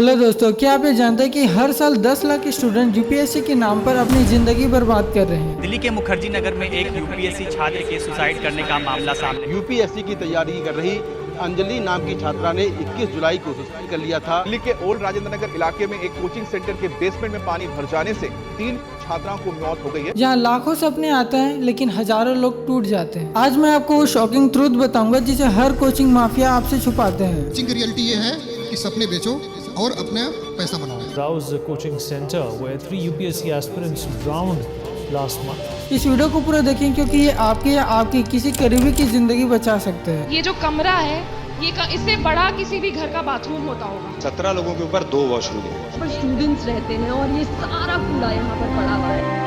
Hello दोस्तों, क्या आप ये जानते हैं कि हर साल 10 लाख स्टूडेंट यूपीएससी के नाम पर अपनी जिंदगी बर्बाद कर रहे हैं। दिल्ली के मुखर्जी नगर में एक यूपीएससी छात्र के सुसाइड करने का मामला सामने। यूपीएससी की तैयारी कर रही अंजलि नाम की छात्रा ने 21 जुलाई को सुसाइड कर लिया था। दिल्ली के ओल्ड राजेंद्र नगर इलाके में एक कोचिंग सेंटर के बेसमेंट में पानी भर जाने से 3 छात्राओं को मौत हो गई है। जहाँ लाखों सपने आते हैं लेकिन हजारों लोग टूट जाते हैं। आज मैं आपको वो शॉकिंग ट्रूथ बताऊंगा जिसे हर कोचिंग माफिया आपसे छुपाते हैं। कोचिंग की रियलिटी ये है कि सपने बेचो और अपना पैसा बनाओ। Rouse coaching center where 3 UPSC aspirants drowned last month. इस वीडियो को पूरा देखें क्योंकि ये आपके या आपकी किसी करीबी की जिंदगी बचा सकते हैं। ये जो कमरा है इससे बड़ा किसी भी घर का बाथरूम होता होगा। 17 लोगों के ऊपर 2 वॉशरूम है। पर स्टूडेंट्स रहते हैं और ये सारा कूड़ा यहाँ पर पड़ा हुआ है।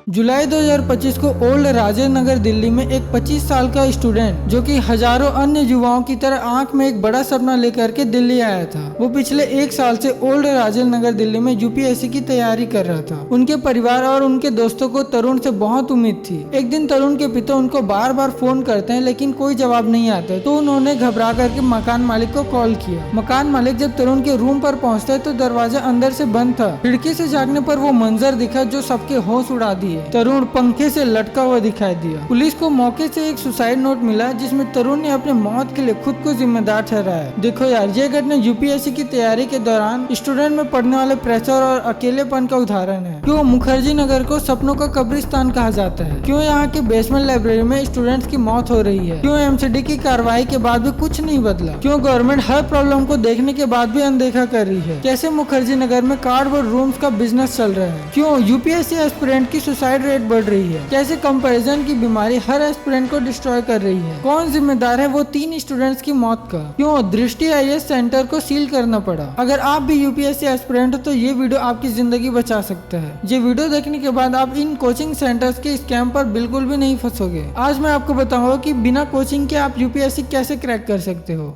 जुलाई 2025 को ओल्ड राजेंद्र नगर दिल्ली में एक 25 साल का स्टूडेंट जो कि हजारों अन्य युवाओं की तरह आंख में एक बड़ा सपना लेकर के दिल्ली आया था। वो पिछले 1 साल से ओल्ड राजेंद्र नगर दिल्ली में यूपीएससी की तैयारी कर रहा था। उनके परिवार और उनके दोस्तों को तरुण से बहुत उम्मीद थी। एक दिन तरुण के पिता उनको बार बार फोन करते हैं लेकिन कोई जवाब नहीं आता, तो उन्होंने घबरा करके मकान मालिक को कॉल किया। मकान मालिक जब तरुण के रूम पर पहुँचते तो दरवाजा अंदर से बंद था। खिड़की से झांकने पर वो मंजर दिखा जो सबके होश उड़ा दिए। तरुण पंखे से लटका हुआ दिखाई दिया। पुलिस को मौके से एक सुसाइड नोट मिला जिसमें तरुण ने अपने मौत के लिए खुद को जिम्मेदार ठहराया। देखो यार, ये घटना यूपीएससी की तैयारी के दौरान स्टूडेंट में पड़ने वाले प्रेशर और अकेलेपन का उदाहरण है। क्यों मुखर्जी नगर को सपनों का कब्रिस्तान कहा जाता है? क्यों यहाँ के बेसमेंट लाइब्रेरी में स्टूडेंट्स की मौत हो रही है? क्यों एमसीडी की कार्रवाई के बाद भी कुछ नहीं बदला? क्यों गवर्नमेंट हर प्रॉब्लम को देखने के बाद भी अनदेखा कर रही है? कैसे मुखर्जी नगर में कार्डबोर्ड रूम्स का बिजनेस चल रहा है? क्यों यूपीएससी एस्पिरेंट की सुसाइड रेट बढ़ रही है? कैसे कंपैरिजन की बीमारी हर एस्पिरेंट को डिस्ट्रॉय कर रही है? कौन जिम्मेदार है वो 3 स्टूडेंट्स की मौत का? क्यों दृष्टि आईएएस सेंटर को सील करना पड़ा? अगर आप भी यूपीएससी एस्पिरेंट हो तो ये वीडियो आपकी जिंदगी बचा सकता है। ये वीडियो देखने के बाद आप इन कोचिंग सेंटर्स के स्कैम पर बिल्कुल भी नहीं फंसोगे। आज मैं आपको बताऊंगा कि बिना कोचिंग के आप यूपीएससी कैसे क्रैक कर सकते हो।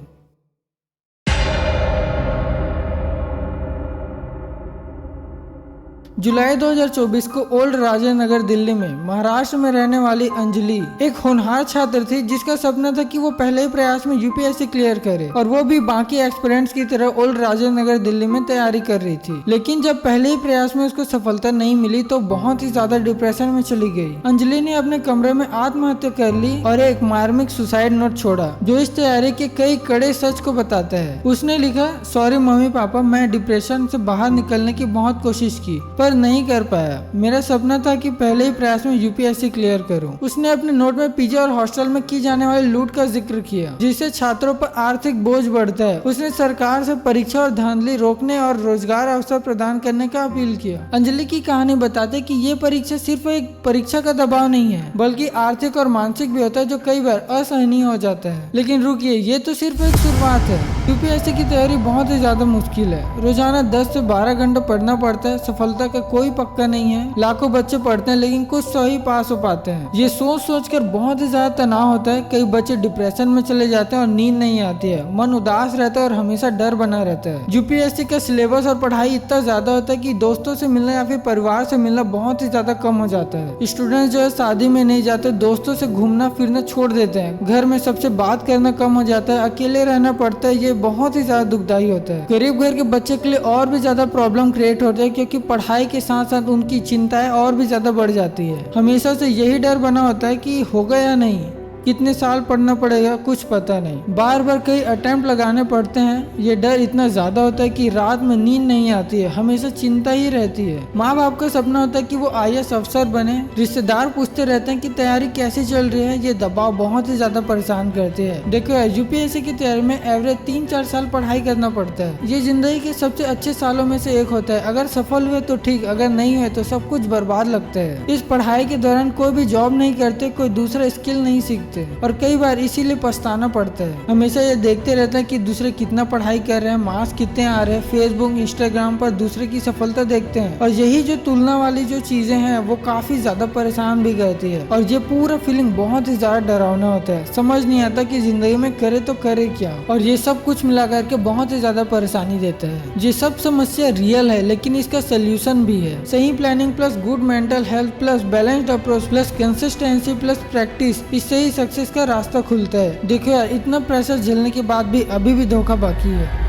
जुलाई 2024 को ओल्ड राजेंद्र नगर दिल्ली में महाराष्ट्र में रहने वाली अंजलि एक होनहार छात्र थी जिसका सपना था कि वो पहले ही प्रयास में यूपीएससी क्लियर करे और वो भी बाकी एक्सपीरियंस की तरह ओल्ड राजेंद्र नगर दिल्ली में तैयारी कर रही थी। लेकिन जब पहले ही प्रयास में उसको सफलता नहीं मिली तो बहुत ही ज्यादा डिप्रेशन में चली गई। अंजलि ने अपने कमरे में आत्महत्या कर ली और एक मार्मिक सुसाइड नोट छोड़ा जो इस तैयारी के कई कड़े सच को बताता है। उसने लिखा, सॉरी मम्मी पापा, मैं डिप्रेशन से बाहर निकलने की बहुत कोशिश की पर नहीं कर पाया। मेरा सपना था कि पहले ही प्रयास में यूपीएससी क्लियर करूं। उसने अपने नोट में पीजी और हॉस्टल में की जाने वाली लूट का जिक्र किया जिससे छात्रों पर आर्थिक बोझ बढ़ता है। उसने सरकार से परीक्षा और धांधली रोकने और रोजगार अवसर प्रदान करने का अपील किया। अंजलि की कहानी बताते कि ये परीक्षा सिर्फ एक परीक्षा का दबाव नहीं है बल्कि आर्थिक और मानसिक भी होता है जो कई बार असहनीय हो जाता है। लेकिन रुकिए, ये तो सिर्फ एक शुरुआत है। यूपीएससी की तैयारी बहुत ही ज्यादा मुश्किल है। रोजाना 10 से 12 घंटे पढ़ना पड़ता है। सफलता का कोई पक्का नहीं है। लाखों बच्चे पढ़ते हैं लेकिन कुछ 100 ही पास हो पाते हैं। ये सोच सोच कर बहुत ही ज्यादा तनाव होता है। कई बच्चे डिप्रेशन में चले जाते हैं और नींद नहीं आती है। मन उदास रहता है और हमेशा डर बना रहता है। यूपीएससी का सिलेबस और पढ़ाई इतना ज्यादा होता है कि दोस्तों से मिलना या फिर परिवार से मिलना बहुत ही ज्यादा कम हो जाता है। स्टूडेंट्स जो है शादी में नहीं जाते, दोस्तों से घूमना फिरना छोड़ देते हैं। घर में सबसे बात करना कम हो जाता है। अकेले रहना पड़ता है। ये बहुत ही ज्यादा दुखदायी होता है। गरीब घर के बच्चे के लिए और भी ज्यादा प्रॉब्लम क्रिएट होता है क्योंकि पढ़ाई के साथ साथ उनकी चिंताएं और भी ज्यादा बढ़ जाती है। हमेशा से यही डर बना होता है कि होगा या नहीं, कितने साल पढ़ना पड़ेगा, कुछ पता नहीं। बार बार कई अटेम्प्ट लगाने पड़ते हैं। ये डर इतना ज्यादा होता है कि रात में नींद नहीं आती है। हमेशा चिंता ही रहती है। माँ बाप का सपना होता है कि वो आईएएस अफसर बने। रिश्तेदार पूछते रहते हैं कि तैयारी कैसे चल रही है। ये दबाव बहुत ही ज्यादा परेशान करते हैं। देखो यूपीएससी की तैयारी में एवरेज 3-4 साल पढ़ाई करना पड़ता है। ये जिंदगी के सबसे अच्छे सालों में से एक होता है। अगर सफल हुए तो ठीक, अगर नहीं हुए तो सब कुछ बर्बाद लगता है। इस पढ़ाई के दौरान कोई भी जॉब नहीं करते, कोई दूसरा स्किल नहीं सीखते और कई बार इसीलिए पछताना पड़ता है। हमेशा ये देखते रहते हैं कि दूसरे कितना पढ़ाई कर रहे हैं, मार्क्स कितने आ रहे हैं। फेसबुक इंस्टाग्राम पर दूसरे की सफलता देखते हैं और यही जो तुलना वाली जो चीजें हैं वो काफी ज्यादा परेशान भी करती है और ये पूरा फीलिंग बहुत ही ज्यादा डरावना होता है। समझ नहीं आता कि जिंदगी में करे तो करे क्या, और ये सब कुछ मिला करके बहुत ही ज्यादा परेशानी देता है। ये सब समस्या रियल है लेकिन इसका सोल्यूशन भी है। सही planning plus good mental health plus balanced approach plus consistency plus practice, इससे ही सक्सेस का रास्ता खुलता है। देखो यार, इतना प्रेशर झेलने के बाद भी अभी भी धोखा बाकी है।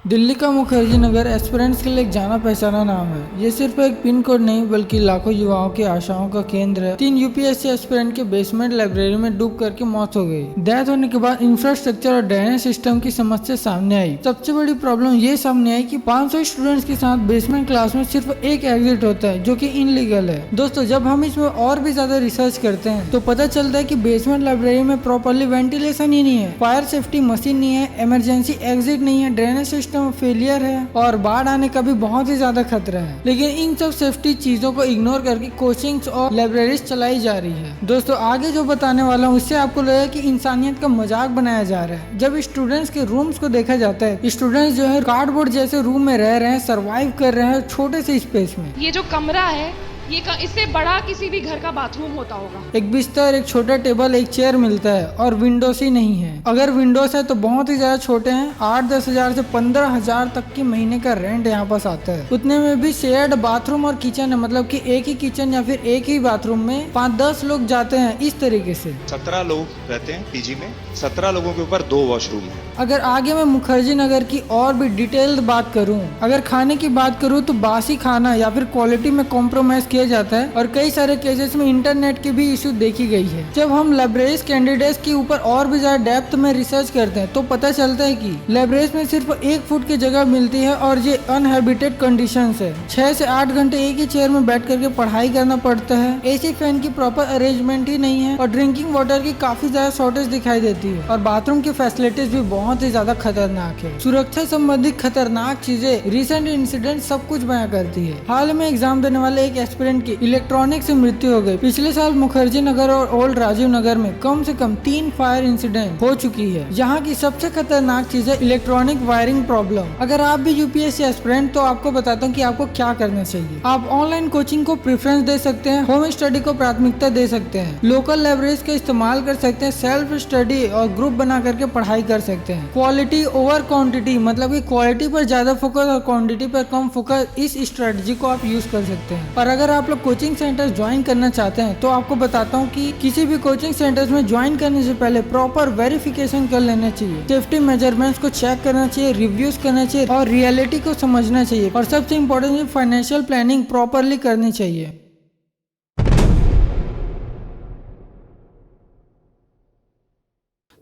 दिल्ली का मुखर्जी नगर एस्पिरेंट्स के लिए एक जाना पहचाना नाम है। ये सिर्फ एक पिन कोड नहीं बल्कि लाखों युवाओं की आशाओं का केंद्र है। 3 यूपीएससी एस्पिरेंट के बेसमेंट लाइब्रेरी में डूब करके मौत हो गई। डेथ होने के बाद इंफ्रास्ट्रक्चर और ड्रेनेज सिस्टम की समस्या सामने आई। सबसे बड़ी प्रॉब्लम ये सामने आई कि 500 स्टूडेंट्स के साथ बेसमेंट क्लास में सिर्फ एक एग्जिट होता है, जो कि इनलीगल है। दोस्तों, जब हम इसमें और भी ज्यादा रिसर्च करते हैं तो पता चलता है कि बेसमेंट लाइब्रेरी में प्रॉपरली वेंटिलेशन ही नहीं है, फायर सेफ्टी मशीन नहीं है, इमरजेंसी एग्जिट नहीं है, ड्रेनेज सिस्टम फेलियर है और बाढ़ आने का भी बहुत ही ज्यादा खतरा है। लेकिन इन सब सेफ्टी चीजों को इग्नोर करके कोचिंग्स और लाइब्रेरीज चलाई जा रही है। दोस्तों, आगे जो बताने वाला हूँ उससे आपको लगेगा कि इंसानियत का मजाक बनाया जा रहा है। जब स्टूडेंट्स के रूम्स को देखा जाता है, स्टूडेंट्स जो है कार्डबोर्ड जैसे रूम में रह रहे हैं, सर्वाइव कर रहे हैं छोटे से स्पेस में। ये जो कमरा है ये इससे बड़ा किसी भी घर का बाथरूम होता होगा। एक बिस्तर, एक छोटा टेबल, एक चेयर मिलता है और विंडोज ही नहीं है। अगर विंडोज है तो बहुत ही ज्यादा छोटे हैं। 8-10 हजार से 15 हजार तक की महीने का रेंट यहाँ पास आता है। उतने में भी शेयर्ड बाथरूम और किचन है, मतलब कि एक ही किचन या फिर एक ही बाथरूम में 5-10 लोग जाते हैं। इस तरीके से 17 लोग रहते हैं पीजी में, 17 लोगों के ऊपर 2 वॉशरूम है। अगर आगे मैं मुखर्जी नगर की और भी डिटेल्ड बात करूं, अगर खाने की बात करूं तो बासी खाना या फिर क्वालिटी में कॉम्प्रोमाइज किया जाता है और कई सारे केसेस में इंटरनेट की भी इशू देखी गई है। जब हम लाइब्रेरीज कैंडिडेट्स के ऊपर और भी ज्यादा डेप्थ में रिसर्च करते हैं तो पता चलता है कि लाइब्रेरीज में सिर्फ 1 फुट की जगह मिलती है और ये अनहैबिटेड कंडीशंस है। 6 से 8 घंटे एक ही चेयर में बैठ करके पढ़ाई करना पड़ता है। एसी फैन की प्रॉपर अरेंजमेंट ही नहीं है और ड्रिंकिंग वाटर की काफी ज्यादा शॉर्टेज दिखाई देती है और बाथरूम की फैसिलिटीज भी बहुत ही ज्यादा खतरनाक है। सुरक्षा संबंधी खतरनाक चीजें, रिसेंट इंसिडेंट सब कुछ बयां करती है। हाल में एग्जाम देने वाले एक एस्पिरेंट की इलेक्ट्रॉनिक से मृत्यु हो गई। पिछले साल मुखर्जी नगर और ओल्ड राजीव नगर में कम से कम 3 फायर इंसिडेंट हो चुकी है। यहाँ की सबसे खतरनाक चीज है इलेक्ट्रॉनिक वायरिंग प्रॉब्लम। अगर आप भी यूपीएससी एस्पिरेंट तो आपको बताता हूँ कि आपको क्या करना चाहिए। आप ऑनलाइन कोचिंग को प्रेफरेंस दे सकते हैं, होम स्टडी को प्राथमिकता दे सकते हैं, लोकल लाइब्रेरीज का इस्तेमाल कर सकते हैं, सेल्फ स्टडी और ग्रुप बना करके पढ़ाई कर सकते हैं। क्वालिटी ओवर क्वांटिटी, मतलब कि क्वालिटी पर ज्यादा फोकस और क्वांटिटी पर कम फोकस, इस स्ट्रेटजी को आप यूज कर सकते हैं। और अगर आप लोग कोचिंग सेंटर ज्वाइन करना चाहते हैं तो आपको बताता हूँ कि किसी भी कोचिंग सेंटर्स में ज्वाइन करने से पहले प्रॉपर वेरिफिकेशन कर लेना चाहिए, सेफ्टी मेजरमेंट्स को चेक करना चाहिए, रिव्यूज करना चाहिए और रियलिटी को समझना चाहिए और सबसे इम्पोर्टेंट फाइनेंशियल प्लानिंग प्रॉपरली करनी चाहिए।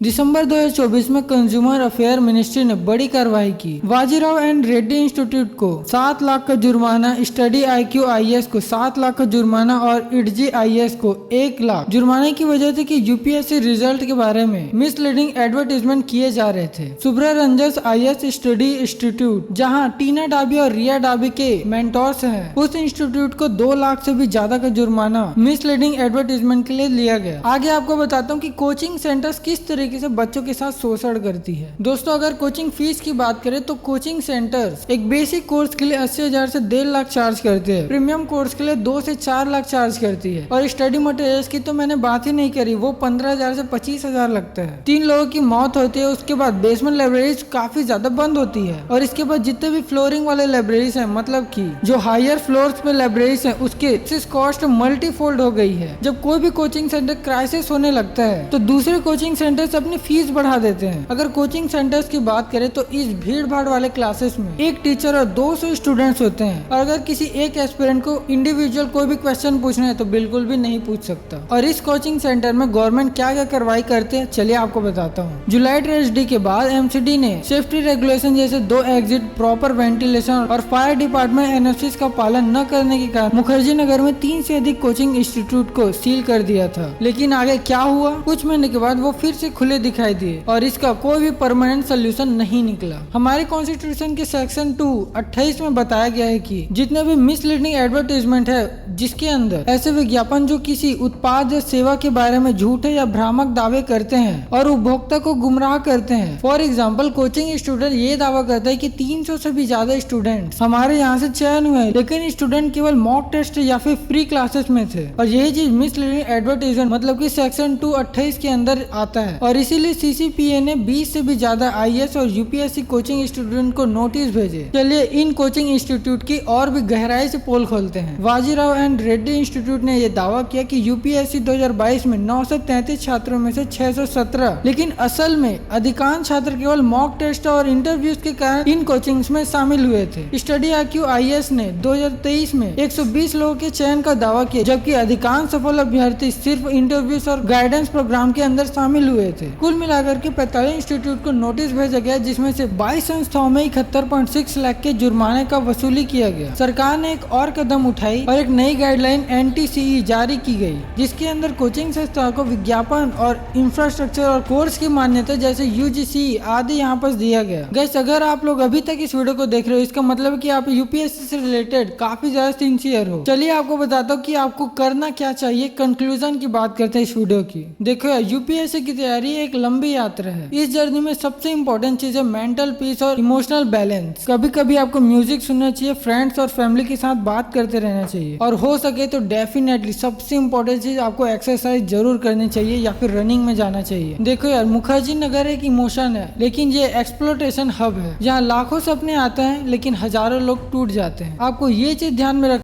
दिसंबर 2024 में कंज्यूमर अफेयर मिनिस्ट्री ने बड़ी कार्रवाई की। बाजीराव एंड रेड्डी इंस्टीट्यूट को 7 लाख का जुर्माना, स्टडी IQ IS को 7 लाख का जुर्माना और इडजी IS को 1 लाख जुर्माने की वजह थी कि यूपीएससी रिजल्ट के बारे में मिसलीडिंग एडवर्टीजमेंट किए जा रहे थे। सुब्रा रंजस IS स्टडी इंस्टीट्यूट, जहां टीना डाबी और रिया डाबी के मेंटोर्स हैं, उस इंस्टीट्यूट को 2 लाख से भी ज्यादा का जुर्माना मिसलीडिंग एडवर्टीजमेंट के लिए लिया गया। आगे आपको बताता हूँ कि कोचिंग सेंटर्स किस तरीके से बच्चों के साथ शोषण करती है। दोस्तों, अगर कोचिंग फीस की बात करें तो कोचिंग सेंटर्स एक बेसिक कोर्स के लिए 80,000 से 1.5 लाख चार्ज करते हैं, प्रीमियम कोर्स के लिए 2 से 4 लाख चार्ज करती है और स्टडी मटेरियल्स की तो मैंने बात ही नहीं करी, वो 15,000 से 25,000 लगता है। 3 लोगों की मौत होती है। उसके बाद बेसमेंट लाइब्रेरीज काफी ज्यादा बंद होती है और इसके बाद जितने भी फ्लोरिंग वाले लाइब्रेरीज है, मतलब की जो हायर फ्लोर्स पे लाइब्रेरीज है, उसके कॉस्ट मल्टीफोल्ड हो गई है। जब कोई भी कोचिंग सेंटर क्राइसिस होने लगता है तो दूसरे कोचिंग सेंटर अपनी फीस बढ़ा देते हैं। अगर कोचिंग सेंटर्स की बात करें तो इस भीड़ भाड़ वाले क्लासेस में एक टीचर और 200 स्टूडेंट्स होते हैं और अगर किसी एक एस्पिरेंट को इंडिविजुअल कोई भी क्वेश्चन पूछना है तो बिल्कुल भी नहीं पूछ सकता। और इस कोचिंग सेंटर में गवर्नमेंट क्या क्या कार्रवाई करते हैं, चलिए आपको बताता हूँ। जुलाई ट्रेजेडी के बाद MCD ने सेफ्टी रेगुलेशन जैसे 2 एग्जिट, प्रॉपर वेंटिलेशन और फायर डिपार्टमेंट NOCs का पालन न करने के कारण मुखर्जी नगर में 3 से अधिक कोचिंग इंस्टीट्यूट को सील कर दिया था। लेकिन आगे क्या हुआ, कुछ महीने के बाद वो फिर से खुले दिखाई दिए और इसका कोई भी परमानेंट सोल्यूशन नहीं निकला। हमारे कॉन्स्टिट्यूशन के सेक्शन 228 में बताया गया है कि जितने भी मिसलीडिंग एडवर्टाइजमेंट है जिसके अंदर ऐसे विज्ञापन जो किसी उत्पाद या सेवा के बारे में झूठे या भ्रामक दावे करते हैं और उपभोक्ता को गुमराह करते हैं। फॉर एग्जाम्पल, कोचिंग स्टूडेंट ये दावा करता है कि 300 से भी ज्यादा स्टूडेंट हमारे यहाँ से चयन हुए, लेकिन स्टूडेंट केवल मॉक टेस्ट या फिर फ्री क्लासेस में थे और यही चीज मिसलीडिंग एडवर्टाइजमेंट मतलब कि सेक्शन 228 के अंदर आता है और और इसीलिए CCPA ने 20 से भी ज्यादा IAS और UPSC कोचिंग स्टूडेंट को नोटिस भेजे। चलिए इन कोचिंग इंस्टीट्यूट की और भी गहराई से पोल खोलते हैं। वाजीराव एंड रेड्डी इंस्टीट्यूट ने यह दावा किया कि UPSC 2022 में 933 छात्रों में से 617, लेकिन असल में अधिकांश छात्र केवल मॉक टेस्ट और इंटरव्यूज के कारण इन कोचिंग्स में शामिल हुए थे। स्टडी IQ IAS ने 2023 में 120 लोगों के चयन का दावा किया, जबकि अधिकांश सफल अभ्यर्थी सिर्फ इंटरव्यूज और गाइडेंस प्रोग्राम के अंदर शामिल हुए थे। कुल मिलाकर के 45 इंस्टीट्यूट को नोटिस भेजा गया, जिसमें से 22 संस्थाओं में 71.6 लाख के जुर्माने का वसूली किया गया। सरकार ने एक और कदम उठाई और एक नई गाइडलाइन NTCE जारी की गई, जिसके अंदर कोचिंग संस्थाओं को विज्ञापन और इंफ्रास्ट्रक्चर और कोर्स की मान्यता जैसे UGC आदि यहाँ पर दिया गया। गाइस, अगर आप लोग अभी तक इस वीडियो को देख रहे हो, इसका मतलब है कि आप UPSC से रिलेटेड काफी ज्यादा सिंसियर हो। चलिए आपको बताता हूँ कि आपको करना क्या चाहिए। कंक्लूजन की बात करते हैं इस वीडियो की। देखो यार, UPSC की तैयारी एक लंबी यात्रा है। इस जर्नी में सबसे इम्पोर्टेंट चीज है मेंटल पीस और इमोशनल बैलेंस। कभी कभी आपको म्यूजिक सुनना चाहिए, फ्रेंड्स और फैमिली के साथ बात करते रहना चाहिए, और हो सके तो डेफिनेटली सबसे इम्पोर्टेंट चीज आपको एक्सरसाइज जरूर करनी चाहिए या फिर रनिंग में जाना चाहिए। देखो यार, मुखर्जी नगर एक इमोशन है, लेकिन ये एक्सप्लोटेशन हब है, जहाँ लाखों सपने आते हैं लेकिन हजारों लोग टूट जाते हैं। आपको ये चीज ध्यान में रख